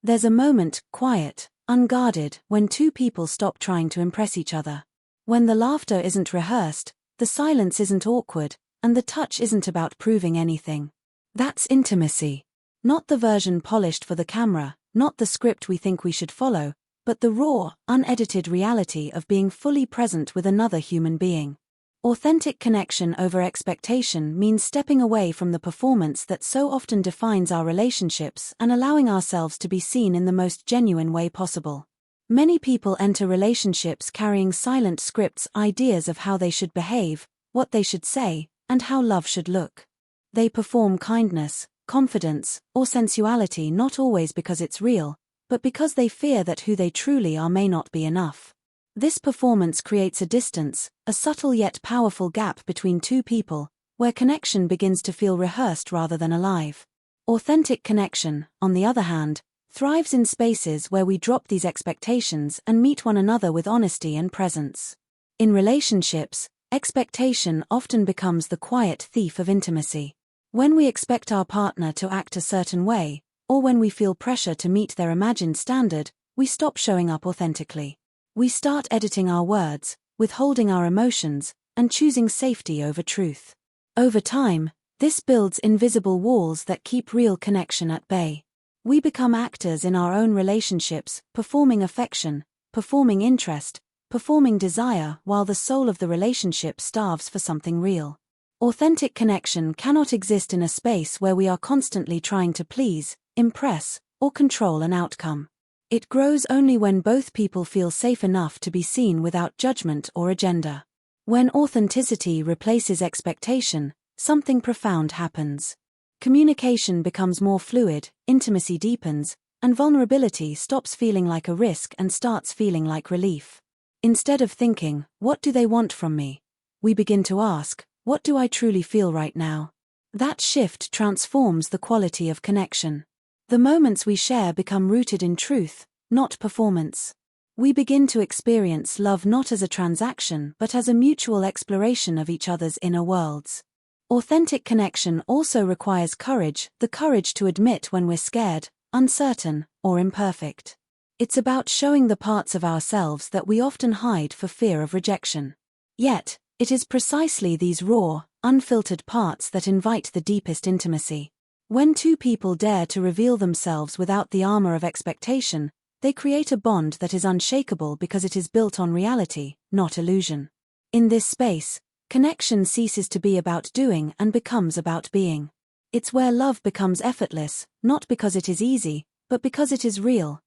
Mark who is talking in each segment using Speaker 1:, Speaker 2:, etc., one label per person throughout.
Speaker 1: There's a moment, quiet, unguarded, when two people stop trying to impress each other. When the laughter isn't rehearsed, the silence isn't awkward, and the touch isn't about proving anything. That's intimacy. Not the version polished for the camera, not the script we think we should follow, but the raw, unedited reality of being fully present with another human being. Authentic connection over expectation means stepping away from the performance that so often defines our relationships and allowing ourselves to be seen in the most genuine way possible. Many people enter relationships carrying silent scripts, ideas of how they should behave, what they should say, and how love should look. They perform kindness, confidence, or sensuality not always because it's real, but because they fear that who they truly are may not be enough. This performance creates a distance, a subtle yet powerful gap between two people, where connection begins to feel rehearsed rather than alive. Authentic connection, on the other hand, thrives in spaces where we drop these expectations and meet one another with honesty and presence. In relationships, expectation often becomes the quiet thief of intimacy. When we expect our partner to act a certain way, or when we feel pressure to meet their imagined standard, we stop showing up authentically. We start editing our words, withholding our emotions, and choosing safety over truth. Over time, this builds invisible walls that keep real connection at bay. We become actors in our own relationships, performing affection, performing interest, performing desire, while the soul of the relationship starves for something real. Authentic connection cannot exist in a space where we are constantly trying to please, impress, or control an outcome. It grows only when both people feel safe enough to be seen without judgment or agenda. When authenticity replaces expectation, something profound happens. Communication becomes more fluid, intimacy deepens, and vulnerability stops feeling like a risk and starts feeling like relief. Instead of thinking, "What do they want from me?" we begin to ask, "What do I truly feel right now?" That shift transforms the quality of connection. The moments we share become rooted in truth, not performance. We begin to experience love not as a transaction but as a mutual exploration of each other's inner worlds. Authentic connection also requires courage, the courage to admit when we're scared, uncertain, or imperfect. It's about showing the parts of ourselves that we often hide for fear of rejection. Yet, it is precisely these raw, unfiltered parts that invite the deepest intimacy. When two people dare to reveal themselves without the armor of expectation, they create a bond that is unshakable because it is built on reality, not illusion. In this space, connection ceases to be about doing and becomes about being. It's where love becomes effortless, not because it is easy, but because it is real.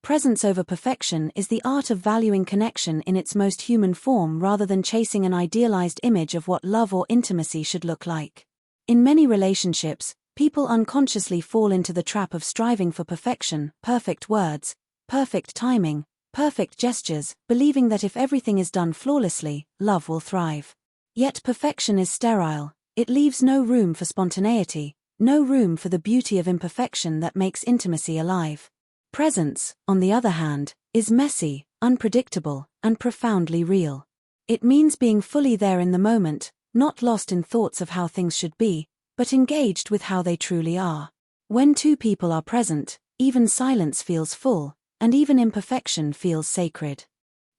Speaker 1: Presence over perfection is the art of valuing connection in its most human form rather than chasing an idealized image of what love or intimacy should look like. In many relationships, people unconsciously fall into the trap of striving for perfection, perfect words, perfect timing, perfect gestures, believing that if everything is done flawlessly, love will thrive. Yet perfection is sterile. It leaves no room for spontaneity, no room for the beauty of imperfection that makes intimacy alive. Presence, on the other hand, is messy, unpredictable, and profoundly real. It means being fully there in the moment, not lost in thoughts of how things should be, but engaged with how they truly are. When two people are present, even silence feels full, and even imperfection feels sacred.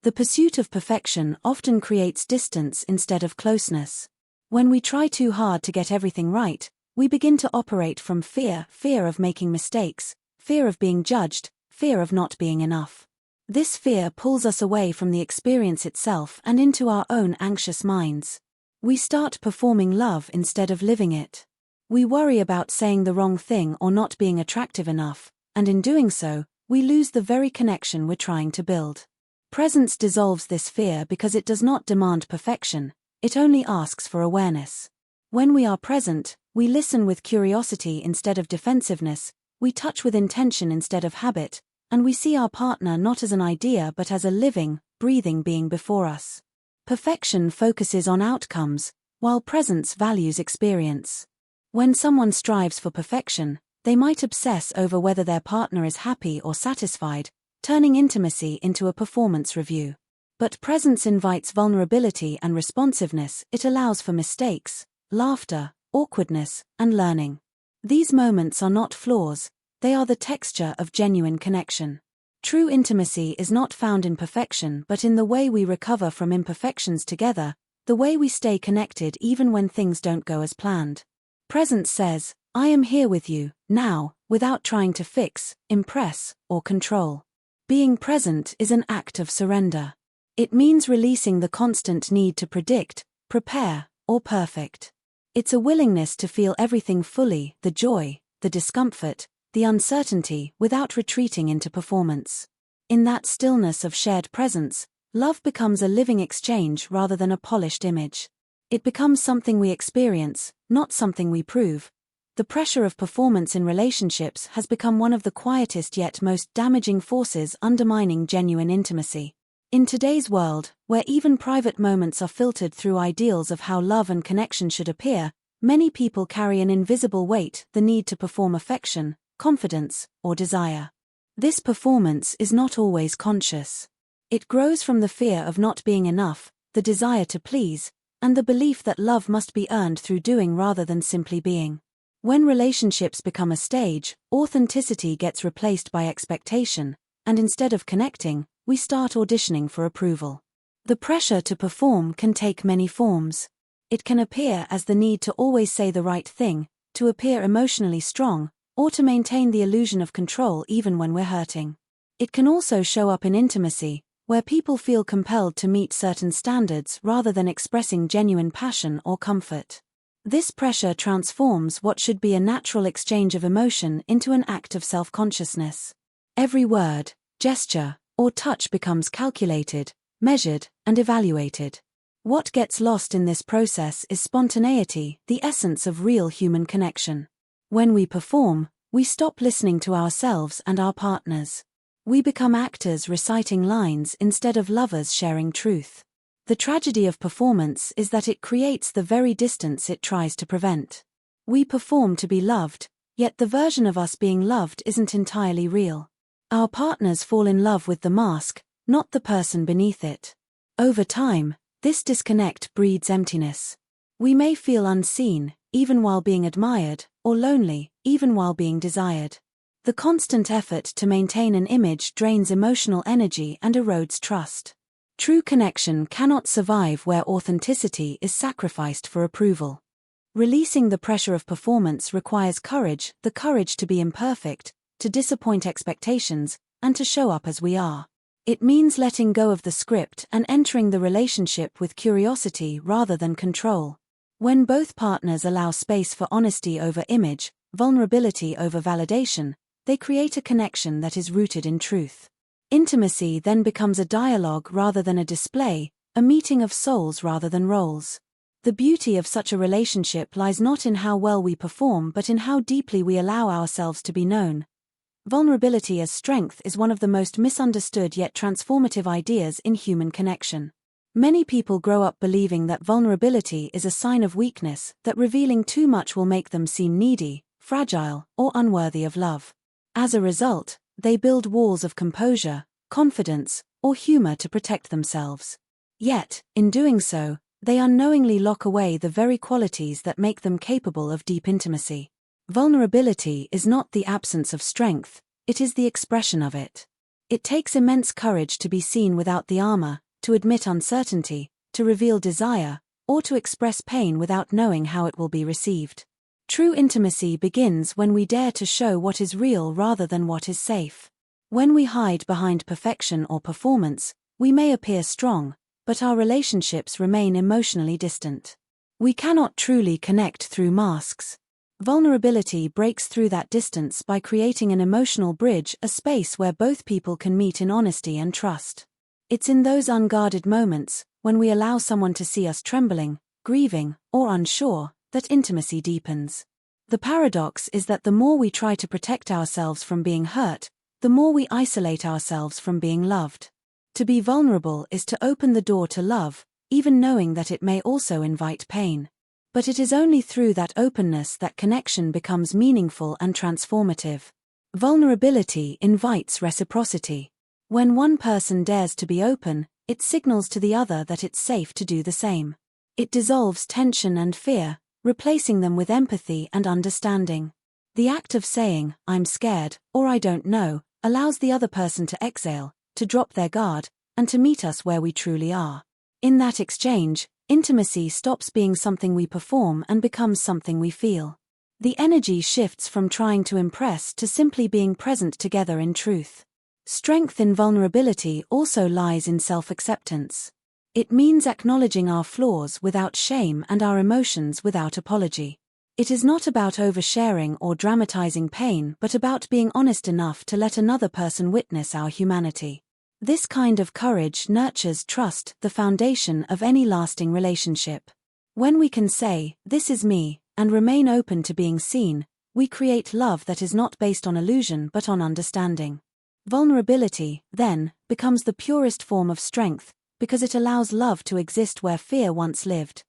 Speaker 1: The pursuit of perfection often creates distance instead of closeness. When we try too hard to get everything right, we begin to operate from fear of making mistakes, fear of being judged, fear of not being enough. This fear pulls us away from the experience itself and into our own anxious minds. We start performing love instead of living it. We worry about saying the wrong thing or not being attractive enough, and in doing so, we lose the very connection we're trying to build. Presence dissolves this fear because it does not demand perfection, it only asks for awareness. When we are present, we listen with curiosity instead of defensiveness, we touch with intention instead of habit, and we see our partner not as an idea but as a living, breathing being before us. Perfection focuses on outcomes, while presence values experience. When someone strives for perfection, they might obsess over whether their partner is happy or satisfied, turning intimacy into a performance review. But presence invites vulnerability and responsiveness. It allows for mistakes, laughter, awkwardness, and learning. These moments are not flaws, They are the texture of genuine connection. True intimacy is not found in perfection but in the way we recover from imperfections together, the way we stay connected even when things don't go as planned. Presence says, I am here with you, now, without trying to fix, impress, or control. Being present is an act of surrender. It means releasing the constant need to predict, prepare, or perfect. It's a willingness to feel everything fully, the joy, the discomfort, the uncertainty, without retreating into performance. In that stillness of shared presence, love becomes a living exchange rather than a polished image. It becomes something we experience, not something we prove. The pressure of performance in relationships has become one of the quietest yet most damaging forces undermining genuine intimacy. In today's world, where even private moments are filtered through ideals of how love and connection should appear, many people carry an invisible weight, the need to perform affection, confidence, or desire. This performance is not always conscious. It grows from the fear of not being enough, the desire to please, and the belief that love must be earned through doing rather than simply being. When relationships become a stage, authenticity gets replaced by expectation, and instead of connecting, we start auditioning for approval. The pressure to perform can take many forms. It can appear as the need to always say the right thing, to appear emotionally strong, or to maintain the illusion of control even when we're hurting. It can also show up in intimacy, where people feel compelled to meet certain standards rather than expressing genuine passion or comfort. This pressure transforms what should be a natural exchange of emotion into an act of self-consciousness. Every word, gesture, or touch becomes calculated, measured, and evaluated. What gets lost in this process is spontaneity, the essence of real human connection. When we perform, we stop listening to ourselves and our partners. We become actors reciting lines instead of lovers sharing truth. The tragedy of performance is that it creates the very distance it tries to prevent. We perform to be loved, yet the version of us being loved isn't entirely real. Our partners fall in love with the mask, not the person beneath it. Over time, this disconnect breeds emptiness. We may feel unseen, even while being admired, or lonely, even while being desired. The constant effort to maintain an image drains emotional energy and erodes trust. True connection cannot survive where authenticity is sacrificed for approval. Releasing the pressure of performance requires courage, the courage to be imperfect, to disappoint expectations, and to show up as we are. It means letting go of the script and entering the relationship with curiosity rather than control. When both partners allow space for honesty over image, vulnerability over validation, they create a connection that is rooted in truth. Intimacy then becomes a dialogue rather than a display, a meeting of souls rather than roles. The beauty of such a relationship lies not in how well we perform but in how deeply we allow ourselves to be known. Vulnerability as strength is one of the most misunderstood yet transformative ideas in human connection. Many people grow up believing that vulnerability is a sign of weakness, that revealing too much will make them seem needy, fragile, or unworthy of love. As a result, they build walls of composure, confidence, or humor to protect themselves. Yet, in doing so, they unknowingly lock away the very qualities that make them capable of deep intimacy. Vulnerability is not the absence of strength, it is the expression of it. It takes immense courage to be seen without the armor, to admit uncertainty, to reveal desire, or to express pain without knowing how it will be received. True intimacy begins when we dare to show what is real rather than what is safe. When we hide behind perfection or performance, we may appear strong, but our relationships remain emotionally distant. We cannot truly connect through masks. Vulnerability breaks through that distance by creating an emotional bridge, a space where both people can meet in honesty and trust. It's in those unguarded moments, when we allow someone to see us trembling, grieving, or unsure, that intimacy deepens. The paradox is that the more we try to protect ourselves from being hurt, the more we isolate ourselves from being loved. To be vulnerable is to open the door to love, even knowing that it may also invite pain. But it is only through that openness that connection becomes meaningful and transformative. Vulnerability invites reciprocity. When one person dares to be open, it signals to the other that it's safe to do the same. It dissolves tension and fear, replacing them with empathy and understanding. The act of saying, "I'm scared," or "I don't know," allows the other person to exhale, to drop their guard, and to meet us where we truly are. In that exchange, intimacy stops being something we perform and becomes something we feel. The energy shifts from trying to impress to simply being present together in truth. Strength in vulnerability also lies in self-acceptance. It means acknowledging our flaws without shame and our emotions without apology. It is not about oversharing or dramatizing pain, but about being honest enough to let another person witness our humanity. This kind of courage nurtures trust, the foundation of any lasting relationship. When we can say, "This is me," and remain open to being seen, we create love that is not based on illusion but on understanding. Vulnerability, then, becomes the purest form of strength, because it allows love to exist where fear once lived.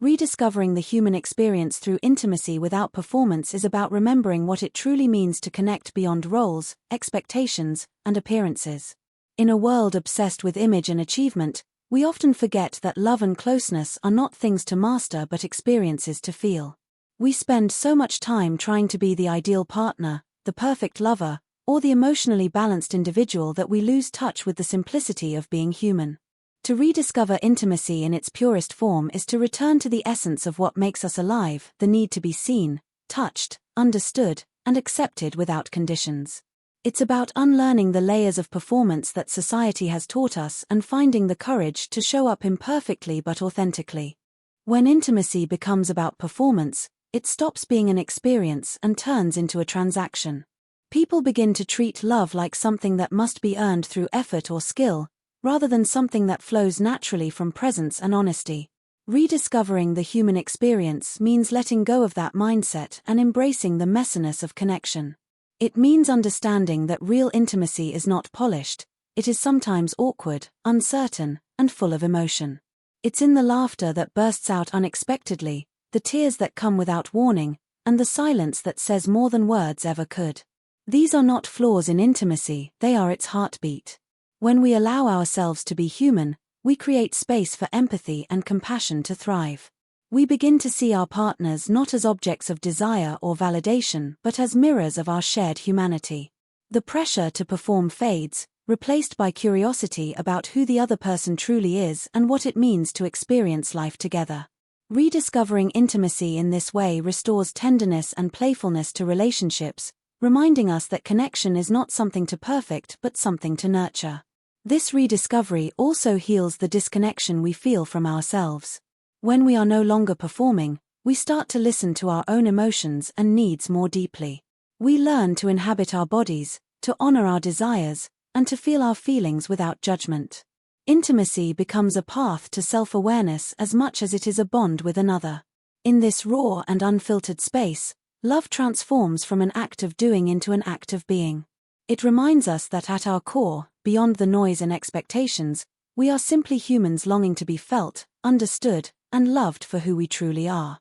Speaker 1: Rediscovering the human experience through intimacy without performance is about remembering what it truly means to connect beyond roles, expectations, and appearances. In a world obsessed with image and achievement, we often forget that love and closeness are not things to master but experiences to feel. We spend so much time trying to be the ideal partner, the perfect lover, or the emotionally balanced individual that we lose touch with the simplicity of being human. To rediscover intimacy in its purest form is to return to the essence of what makes us alive, the need to be seen, touched, understood, and accepted without conditions. It's about unlearning the layers of performance that society has taught us and finding the courage to show up imperfectly but authentically. When intimacy becomes about performance, it stops being an experience and turns into a transaction. People begin to treat love like something that must be earned through effort or skill, rather than something that flows naturally from presence and honesty. Rediscovering the human experience means letting go of that mindset and embracing the messiness of connection. It means understanding that real intimacy is not polished, it is sometimes awkward, uncertain, and full of emotion. It's in the laughter that bursts out unexpectedly, the tears that come without warning, and the silence that says more than words ever could. These are not flaws in intimacy, they are its heartbeat. When we allow ourselves to be human, we create space for empathy and compassion to thrive. We begin to see our partners not as objects of desire or validation but as mirrors of our shared humanity. The pressure to perform fades, replaced by curiosity about who the other person truly is and what it means to experience life together. Rediscovering intimacy in this way restores tenderness and playfulness to relationships, reminding us that connection is not something to perfect but something to nurture. This rediscovery also heals the disconnection we feel from ourselves. When we are no longer performing, we start to listen to our own emotions and needs more deeply. We learn to inhabit our bodies, to honor our desires, and to feel our feelings without judgment. Intimacy becomes a path to self-awareness as much as it is a bond with another. In this raw and unfiltered space, love transforms from an act of doing into an act of being. It reminds us that at our core, beyond the noise and expectations, we are simply humans longing to be felt, understood, and loved for who we truly are.